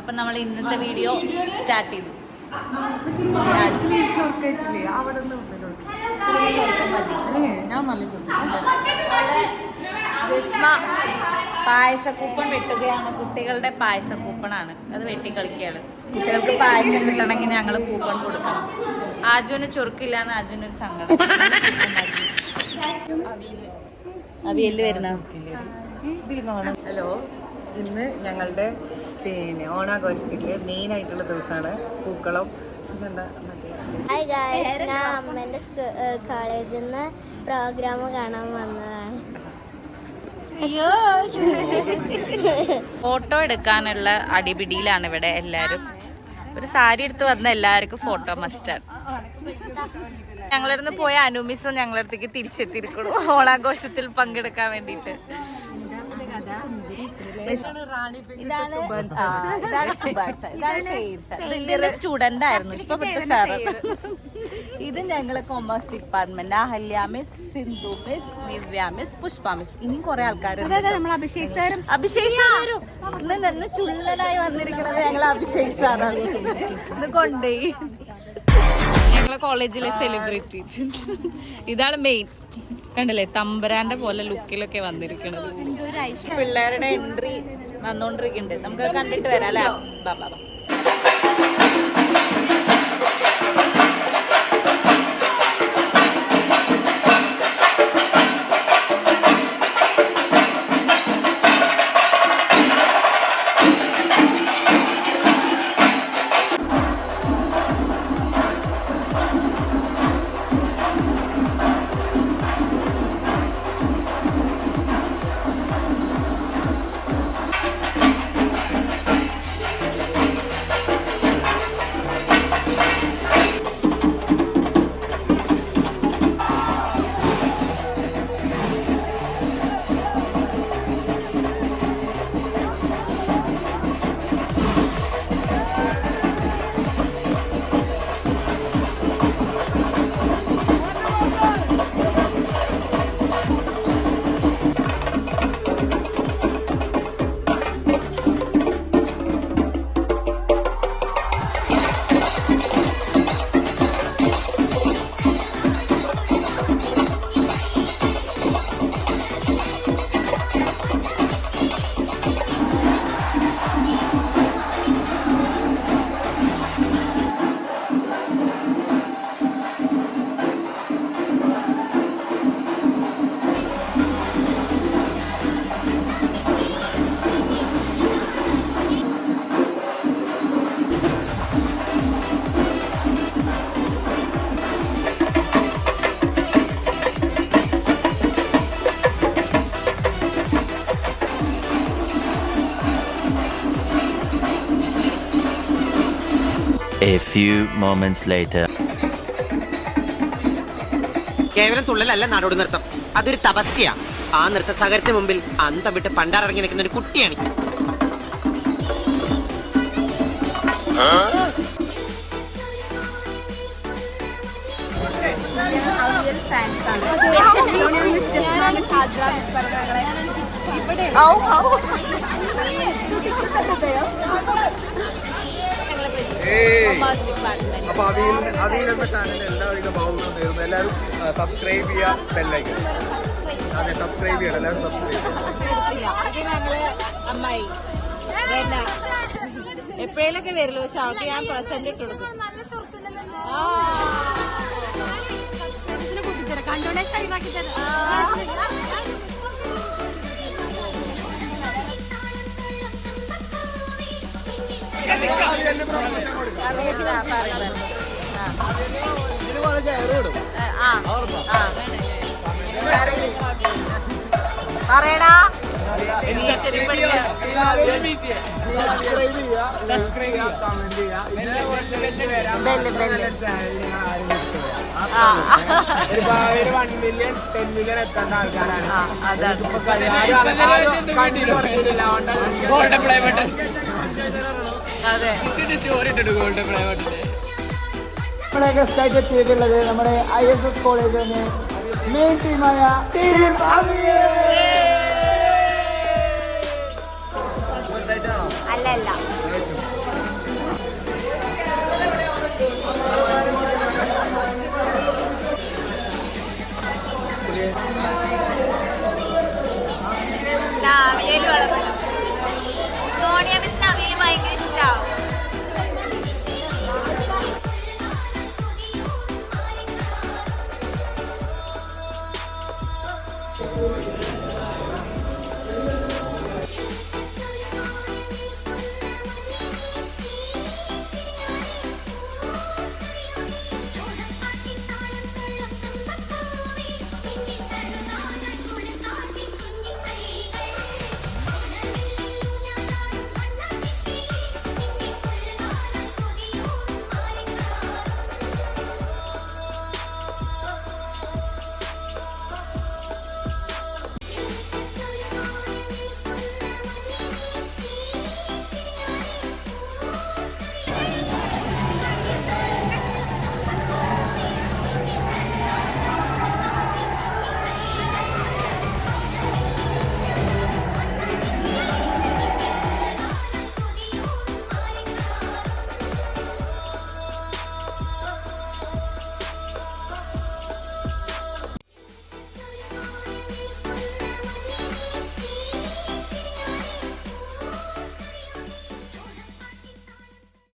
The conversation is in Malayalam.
അപ്പം നമ്മൾ ഇന്നത്തെ വീഡിയോ സ്റ്റാർട്ട് ചെയ്തു. ഞാൻ നല്ല പായസക്കൂപ്പൺ വെട്ടുകയാണ്. കുട്ടികളുടെ പായസക്കൂപ്പണാണ് അത്. വെട്ടിക്കളിക്കുകയാണ്. കുട്ടികൾക്ക് പായസം കിട്ടണമെങ്കിൽ ഞങ്ങൾ കൂപ്പൺ കൊടുക്കണം. ആജുവിന് ചൊറുക്കില്ലാന്ന് ആജുവിനൊരു സങ്കടം. അവിയല് വരുന്ന ഹലോ, ഇന്ന് ഞങ്ങളുടെ ഓണാഘോഷത്തിൻ്റെ മെയിൻ ആയിട്ടുള്ള ദിവസമാണ് പൂക്കളം. പിന്നെന്താ ഹായ് ഗായ്സ്, ഞാൻ അമ്മേൻ്റെ കോളേജിൽ നിന്ന് പ്രോഗ്രാം കാണാൻ വന്നതാണ്. ഫോട്ടോ എടുക്കാനുള്ള അടിപിടിയിലാണ് ഇവിടെ എല്ലാവരും. ഒരു സാരി എടുത്ത് വന്ന എല്ലാവർക്കും ഫോട്ടോ മസ്റ്റാണ്. ഞങ്ങളടുന്ന് പോയ അനുമിസും ഞങ്ങളടുത്തേക്ക് തിരിച്ചെത്തിയിരിക്കണു ഓണാഘോഷത്തിൽ പങ്കെടുക്കാൻ വേണ്ടിയിട്ട്. സ്റ്റുഡന്റ് ആയിരുന്നു, ഇപ്പൊ സാറ്. ഇത് ഞങ്ങളെ commerce department. Ahalya miss, Sindhu miss, Nivya miss, Pushpa miss, ഇനിയും കുറെ ആൾക്കാരുണ്ട്. അഭിഷേക് സാറും ഇന്ന് ചുള്ളനായി വന്നിരിക്കുന്നത് ഞങ്ങൾ അഭിഷേക് സാറാണ്. ഇന്ന് കൊണ്ടുപോയി ഞങ്ങളെ കോളേജിലെ സെലിബ്രിറ്റി. ഇതാണ് മെയിൻ. കണ്ടല്ലേ, തമ്പരാന്റെ പോലെ ലുക്കിലൊക്കെ വന്നിരിക്കുന്നത്. പിള്ളേരുടെ എൻട്രി വന്നോണ്ടിരിക്കുന്നുണ്ട്. നമുക്ക് കണ്ടിട്ട് വരാം അല്ലേ? Baba. A few moments later. കേവലം തുള്ളലല്ല നാടോടി നൃത്തം, അതൊരു തപസ്യ. ആ നൃത്ത സാഗരത്തിന് മുമ്പിൽ അന്തം വിട്ട് പണ്ടാറിറങ്ങി നിൽക്കുന്ന ഒരു കുട്ടിയാണ്. അപ്പൊ അവിയൽ എന്ന ചാനൽ എല്ലാവരും ഭാവങ്ങളും നേരുന്നു. എല്ലാവരും സബ്സ്ക്രൈബ് ചെയ്യുക, ബെല്ലൈക്കൺ. അതെ, സബ്സ്ക്രൈബ് ചെയ്യണം, എല്ലാവരും സബ്സ്ക്രൈബ് ചെയ്യണം. അമ്മായി എപ്പോഴേലൊക്കെ വരുള്ളൂ, പക്ഷെ അവർക്ക് ഞാൻ പ്രസന്റ് ഇട്ട് കൊടുക്കും. പറയടാ. ഒരു 1 മില്യൺ 10 മില്യൺ എത്തേണ്ട ആൾക്കാരാണ്. നമ്മളെ ഗസ്റ്റായിട്ട് എത്തിയിട്ടുള്ളത് നമ്മുടെ ISS കോളേജിൽ മെയിൻ ടീമായ ടീം